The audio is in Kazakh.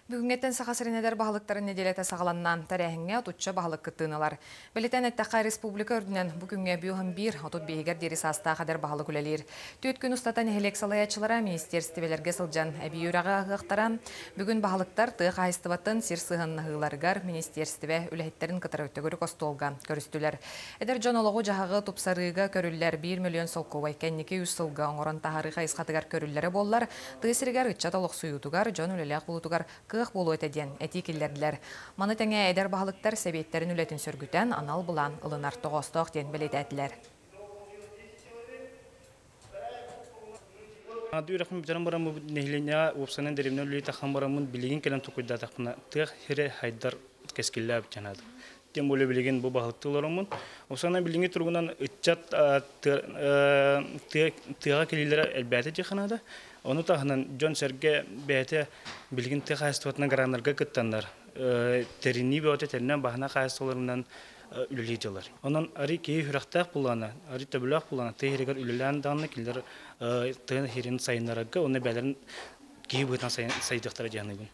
Бүгүнгеттен сахасырынедер бағылықтарын неделеті сағаланнан тарихыңа тұтша бағылық кыттыналар. Білетен әттіққа республика үрдінен бүгінге бүйіғын бір отут бейгер дері саста қадар бағылық үлелер. Төт күн ұстатан әлек салаячылара министерстивелерге сылжан әбей үрағы ағықтара. Бүгін бағылықтар тұқ айыстываттын сирсығын ғыларғар министерстиве үләйттерін қытыр өттігірі костолға көрістілер. Әдер жонолығы жағығы тұпсарыға көрілілер 1 миллион солқуай кәннеке үз сылға оңырын тағарыға исқатығар көрілілері боллар. Тұғысырығар үтчат олық сұйутығар, жон үлелек бұлытығар кық болу өтеден әтекелдерділер. Маны тәңе әдер бағылықтар сәбеттерін үлетін сөргітен анал бұлан ылынар тоғыстық ден білет әтілер. Дүйрәхмін бітірін барамы нәйлене опсанын дәрімнен үлі таққан барамын білеген кәлін тұқыда тақпына тұқ хері хайдар кәскелі әбіт жанады. Тем более білеген бұл бағылықты оларымын. Опсанын білген тұрғынан үтчат тұға келелері әлбәті жеқанады. Оны тағынан Джон Серге бәйті білген тұқ қайыстығатына ғаранларға күттандар. Тәріні бәуті тәрінен бағына қайыстығыларынан үлілей жалар. Онан ари кей хүрақтақ бұланы, ари төбілақ бұланы, тәйірігер үлілән дағына келдер тұғын херін сайынларығы, оны бәлерін кей бұйтан сайдықтары жағынығын.